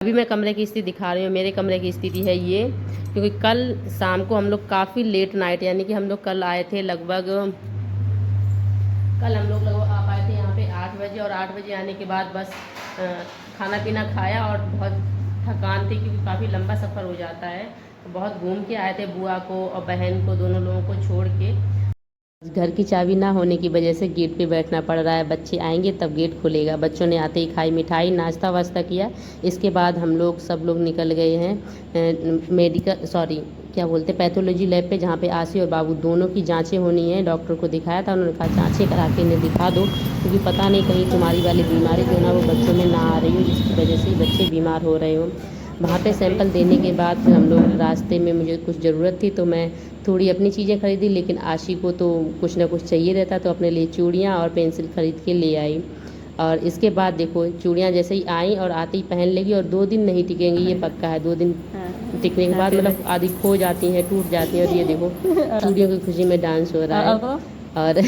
अभी मैं कमरे की स्थिति दिखा रही हूँ। मेरे कमरे की स्थिति है ये, क्योंकि कल शाम को हम लोग काफ़ी लेट नाइट, यानी कि हम लोग कल आए थे लगभग आ पाए थे यहाँ पे 8 बजे। और 8 बजे आने के बाद बस खाना पीना खाया और बहुत थकान थी, क्योंकि काफ़ी लंबा सफ़र हो जाता है। तो बहुत घूम के आए थे, बुआ को और बहन को, दोनों लोगों को छोड़ के। घर की चाबी ना होने की वजह से गेट पे बैठना पड़ रहा है। बच्चे आएंगे तब गेट खुलेगा। बच्चों ने आते ही खाई मिठाई, नाश्ता वास्ता किया। इसके बाद हम लोग सब लोग निकल गए हैं मेडिकल क्या बोलते पैथोलॉजी लैब पे, जहाँ पे आसी और बाबू दोनों की जांचें होनी है। डॉक्टर को दिखाया था, उन्होंने कहा जांचें करा के इन्हें दिखा दो, क्योंकि पता नहीं कहीं तुम्हारी वाली बीमारी जो ना वो बच्चों में ना आ रही हो, जिसकी वजह से बच्चे बीमार हो रहे हों। वहाँ पे सैंपल देने के बाद फिर हम लोग रास्ते में, मुझे कुछ ज़रूरत थी तो मैं थोड़ी अपनी चीज़ें खरीदी, लेकिन आशी को तो कुछ ना कुछ चाहिए रहता, तो अपने लिए चूड़ियाँ और पेंसिल ख़रीद के ले आई। और इसके बाद देखो, चूड़ियाँ जैसे ही आई और आते ही पहन लेगी, और 2 दिन नहीं टिकेंगी, ये पक्का है। 2 दिन टिकने के बाद मतलब आधी खो जाती हैं, टूट जाती हैं। और ये देखो चूड़ियों की खुशी में डांस हो रहा है। और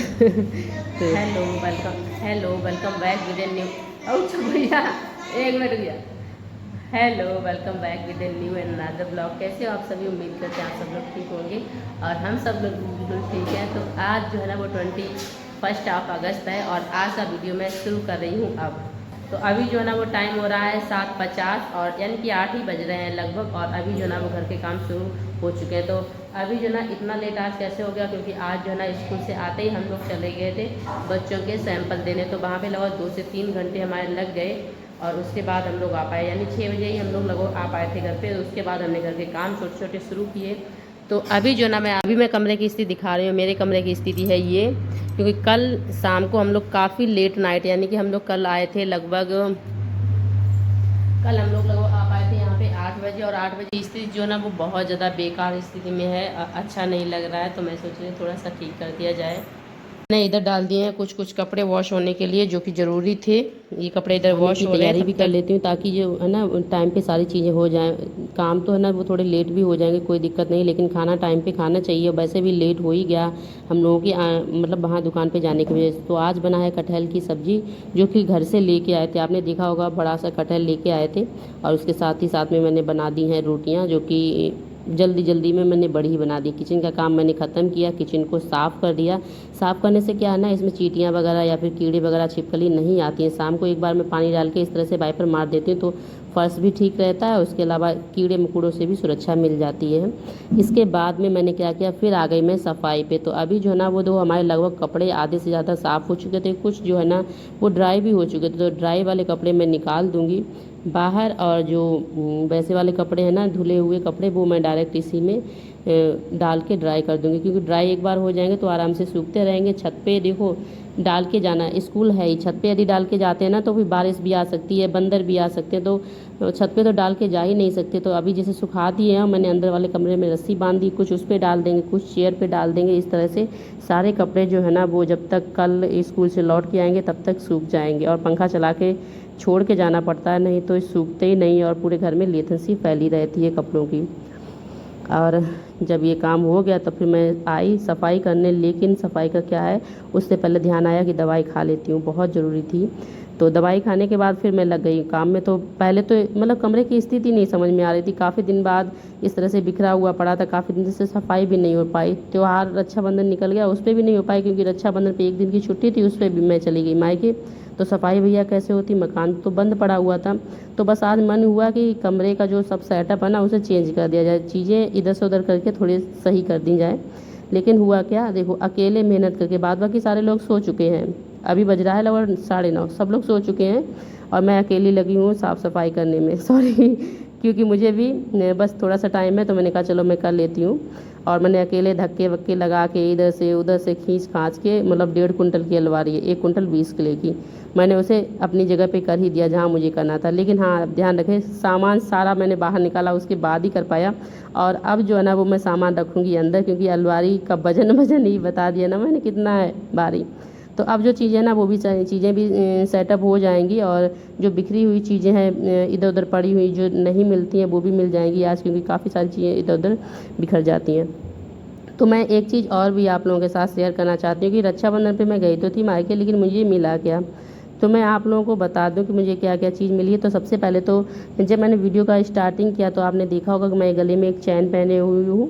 hello welcome back with a new भैया 1 मिनट भैया। Hello welcome back with a new and another blog. कैसे हो आप सभी? उम्मीद करते हैं आप सब लोग ठीक होंगे और हम सब लोग बिल्कुल ठीक हैं। तो आज जो है ना वो 21 अगस्त है और आज का वीडियो मैं शुरू कर रही हूँ अब। तो अभी जो है ना वो टाइम हो रहा है 7:50 और यानी कि 8 ही बज रहे हैं लगभग। और अभी जो है ना वो घर के काम शुरू हो चुके हैं। तो अभी जो है ना इतना लेट आज कैसे हो गया, क्योंकि आज जो है ना स्कूल से आते ही हम लोग चले गए थे बच्चों के सैंपल देने। तो वहाँ पे लगभग 2 से 3 घंटे हमारे लग गए और उसके बाद हम लोग आ पाए, यानी 6 बजे ही हम लोग लगभग आ पाए थे घर पे। उसके बाद हमने घर के काम छोटे छोटे शुरू किए। तो अभी जो ना मैं कमरे की स्थिति दिखा रही हूँ। मेरे कमरे की स्थिति है ये, क्योंकि कल शाम को हम लोग काफ़ी लेट नाइट, यानी कि हम लोग कल आए थे लगभग आ पाए थे यहाँ पे 8 बजे। और 8 बजे स्थिति जो ना वो बहुत ज़्यादा बेकार स्थिति में है, अच्छा नहीं लग रहा है। तो मैं सोच रही थोड़ा सा ठीक कर दिया जाए। मैंने इधर डाल दिए हैं कुछ कपड़े वॉश होने के लिए, जो कि ज़रूरी थे। ये कपड़े इधर वॉश हो रहे हैं, तैयारी भी कर लेती हूँ ताकि जो है ना टाइम पे सारी चीज़ें हो जाएं। काम तो है ना वो थोड़े लेट भी हो जाएंगे, कोई दिक्कत नहीं, लेकिन खाना टाइम पे खाना चाहिए। वैसे भी लेट हो ही गया हम लोगों की मतलब वहाँ दुकान पे जाने की वजह से। तो आज बना है कटहल की सब्ज़ी, जो कि घर से लेके आए थे। आपने देखा होगा बड़ा सा कटहल लेके आए थे। और उसके साथ ही मैंने बना दी हैं रोटियाँ, जो कि जल्दी में मैंने बड़ी ही बना दी। किचन का काम मैंने ख़त्म किया, किचन को साफ़ कर दिया। साफ़ करने से क्या है ना, इसमें चींटियाँ वगैरह या फिर कीड़े वगैरह छिपकली नहीं आती हैं। शाम को एक बार मैं पानी डाल के इस तरह से वाइपर मार देती हूँ, तो फर्श भी ठीक रहता है। उसके अलावा कीड़े मकोड़ों से भी सुरक्षा मिल जाती है। इसके बाद में मैंने क्या किया, फिर आ गई मैं सफाई पे। तो अभी जो है ना वो दो हमारे लगभग कपड़े आधे से ज़्यादा साफ़ हो चुके थे, कुछ जो है ना वो ड्राई भी हो चुके थे। तो ड्राई वाले कपड़े मैं निकाल दूँगी बाहर, और जो वैसे वाले कपड़े हैं ना, धुले हुए कपड़े, वो मैं डायरेक्ट इसी में डाल के ड्राई कर दूँगी। क्योंकि ड्राई एक बार हो जाएंगे तो आराम से सूखते रहेंगे। छत पे देखो डाल के जाना, स्कूल है ही, छत पे यदि डाल के जाते हैं ना तो फिर बारिश भी आ सकती है, बंदर भी आ सकते हैं। तो छत पे तो डाल के जा ही नहीं सकते। तो अभी जैसे सुखा दिए हैं, मैंने अंदर वाले कमरे में रस्सी बांध दी, कुछ उस पर डाल देंगे, कुछ चेयर पे डाल देंगे। इस तरह से सारे कपड़े जो है ना वो जब तक कल स्कूल से लौट के आएंगे तब तक सूख जाएंगे। और पंखा चला के छोड़ के जाना पड़ता है, नहीं तो सूखते ही नहीं और पूरे घर में लेथन सी फैली रहती है कपड़ों की। और जब ये काम हो गया तब फिर मैं आई सफाई करने। लेकिन सफाई का क्या है, उससे पहले ध्यान आया कि दवाई खा लेती हूँ, बहुत ज़रूरी थी। तो दवाई खाने के बाद फिर मैं लग गई काम में। तो पहले तो मतलब कमरे की स्थिति नहीं समझ में आ रही थी, काफ़ी दिन बाद इस तरह से बिखरा हुआ पड़ा था, काफ़ी दिन से सफाई भी नहीं हो पाई। त्यौहार रक्षाबंधन निकल गया, उस पर भी नहीं हो पाई, क्योंकि रक्षाबंधन पे 1 दिन की छुट्टी थी, उस पर भी मैं चली गई मायके। तो सफाई भैया कैसे होती, मकान तो बंद पड़ा हुआ था। तो बस आज मन हुआ कि कमरे का जो सब सेटअप है ना उसे चेंज कर दिया जाए, चीज़ें इधर से उधर करके थोड़ी सही कर दी जाए। लेकिन हुआ क्या, देखो अकेले मेहनत करके, बाद बाकी सारे लोग सो चुके हैं। अभी बज रहा है लगभग 9:30, सब लोग सो चुके हैं और मैं अकेली लगी हूँ साफ़ सफाई करने में। सॉरी, क्योंकि मुझे भी बस थोड़ा सा टाइम है, तो मैंने कहा चलो मैं कर लेती हूँ। और मैंने अकेले धक्के वक्के लगा के इधर से उधर से खींच खाँच के, मतलब 1.5 कुंटल की अलमारी है, 1 कुंटल 20 किलो की, मैंने उसे अपनी जगह पे कर ही दिया जहाँ मुझे करना था। लेकिन हाँ, ध्यान रखें, सामान सारा मैंने बाहर निकाला, उसके बाद ही कर पाया। और अब जो है ना वो मैं सामान रखूँगी अंदर, क्योंकि अलमारी का वजन ही बता दिया ना मैंने कितना है भारी। तो अब जो चीज़ें ना वो भी चीज़ें भी सेटअप हो जाएंगी, और जो बिखरी हुई चीज़ें हैं इधर उधर पड़ी हुई जो नहीं मिलती हैं वो भी मिल जाएंगी आज, क्योंकि काफ़ी सारी चीज़ें इधर उधर बिखर जाती हैं। तो मैं एक चीज़ और भी आप लोगों के साथ शेयर करना चाहती हूँ कि रक्षाबंधन पे मैं गई तो थी मायके, लेकिन मुझे मिला क्या, तो मैं आप लोगों को बता दूं कि मुझे क्या क्या चीज़ मिली है। तो सबसे पहले तो जब मैंने वीडियो का स्टार्टिंग किया तो आपने देखा होगा कि मैं गले में एक चैन पहने हुई हूँ।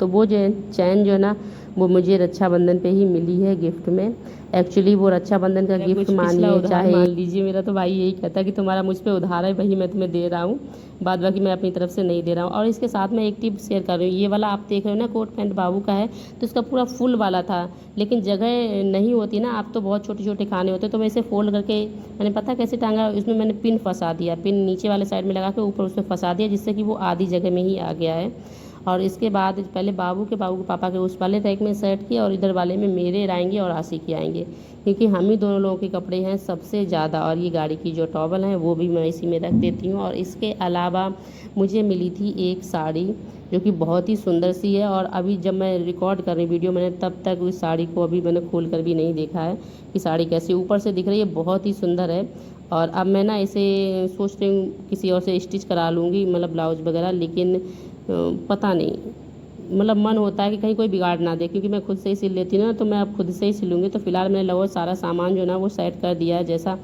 तो वो जो चैन जो है ना वो मुझे रक्षाबंधन पे ही मिली है गिफ्ट में। एक्चुअली वो रक्षाबंधन का गिफ्ट मानिए चाहे मान लीजिए, मेरा तो भाई यही कहता है कि तुम्हारा मुझ पे उधार है, वही मैं तुम्हें दे रहा हूँ, बाद बाकी मैं अपनी तरफ से नहीं दे रहा हूँ। और इसके साथ मैं एक टिप शेयर कर रही हूँ। ये वाला आप देख रहे हो ना कोट पैंट बाबू का है, तो इसका पूरा फुल वाला था, लेकिन जगह नहीं होती ना, आप तो बहुत छोटे छोटे खाने होते, तो मैं इसे फोल्ड करके मैंने पता कैसे टांगा, इसमें मैंने पिन फंसा दिया, पिन नीचे वाले साइड में लगा के ऊपर उसमें फंसा दिया, जिससे कि वो आधी जगह में ही आ गया है। और इसके बाद पहले बाबू के पापा के उस वाले रैक में सेट किया और इधर वाले में मेरे आएंगे और आशी के आएंगे, क्योंकि हम ही दोनों लोगों के कपड़े हैं सबसे ज़्यादा। और ये गाड़ी की जो टॉवल है वो भी मैं इसी में रख देती हूँ। और इसके अलावा मुझे मिली थी एक साड़ी जो कि बहुत ही सुंदर सी है, और अभी जब मैं रिकॉर्ड कर रही वीडियो मैंने तब तक उस साड़ी को अभी मैंने खोल कर भी नहीं देखा है कि साड़ी कैसी ऊपर से दिख रही है, बहुत ही सुंदर है। और अब मैं ना इसे सोच रही हूँ किसी और से स्टिच करा लूँगी, मतलब ब्लाउज वगैरह, लेकिन पता नहीं, मतलब मन होता है कि कहीं कोई बिगाड़ ना दे, क्योंकि मैं खुद से ही सिल लेती हूँ ना, तो मैं अब खुद से ही सिलूँगी। तो फिलहाल मैंने लगभग सारा सामान जो ना वो सेट कर दिया है जैसा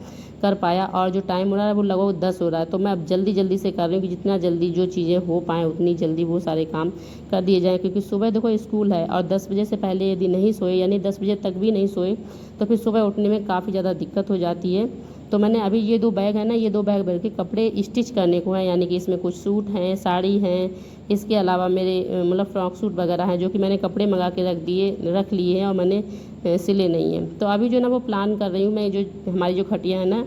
कर पाया, और जो टाइम हो रहा है वो लगभग 10 हो रहा है, तो मैं अब जल्दी जल्दी से कर रही हूँ कि जितना जल्दी जो चीज़ें हो पाएँ उतनी जल्दी वो सारे काम कर दिए जाएँ, क्योंकि सुबह देखो स्कूल है और 10 बजे से पहले यदि नहीं सोए, यानी 10 बजे तक भी नहीं सोए, तो फिर सुबह उठने में काफ़ी ज़्यादा दिक्कत हो जाती है। तो मैंने अभी ये 2 बैग है ना, ये 2 बैग भर के कपड़े स्टिच करने को है, यानी कि इसमें कुछ सूट हैं, साड़ी हैं, इसके अलावा मेरे मतलब फ्रॉक सूट वगैरह हैं जो कि मैंने कपड़े मंगा के रख लिए हैं और मैंने सिले नहीं हैं। तो अभी जो ना वो प्लान कर रही हूँ मैं, जो हमारी जो खटिया है ना,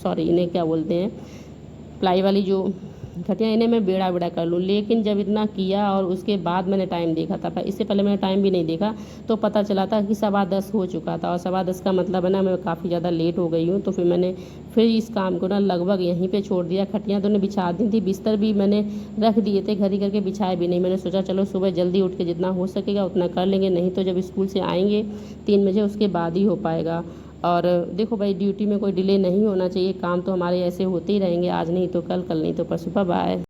सॉरी इन्हें क्या बोलते हैं, प्लाई वाली जो खटिया, इन्हें मैं बेड़ा कर लूँ। लेकिन जब इतना किया और उसके बाद मैंने टाइम देखा था, इससे पहले मैंने टाइम भी नहीं देखा, तो पता चला था कि 10:15 हो चुका था, और 10:15 का मतलब है ना मैं काफ़ी ज़्यादा लेट हो गई हूँ। तो फिर मैंने इस काम को ना लगभग यहीं पे छोड़ दिया। खटियाँ तो ने बिछा दी थी, बिस्तर भी मैंने रख दिए थे, घर ही करके बिछाए भी नहीं। मैंने सोचा चलो सुबह जल्दी उठ के जितना हो सकेगा उतना कर लेंगे, नहीं तो जब स्कूल से आएंगे 3 बजे उसके बाद ही हो पाएगा। और देखो भाई, ड्यूटी में कोई डिले नहीं होना चाहिए, काम तो हमारे ऐसे होते ही रहेंगे, आज नहीं तो कल, कल नहीं तो परसों। बाय।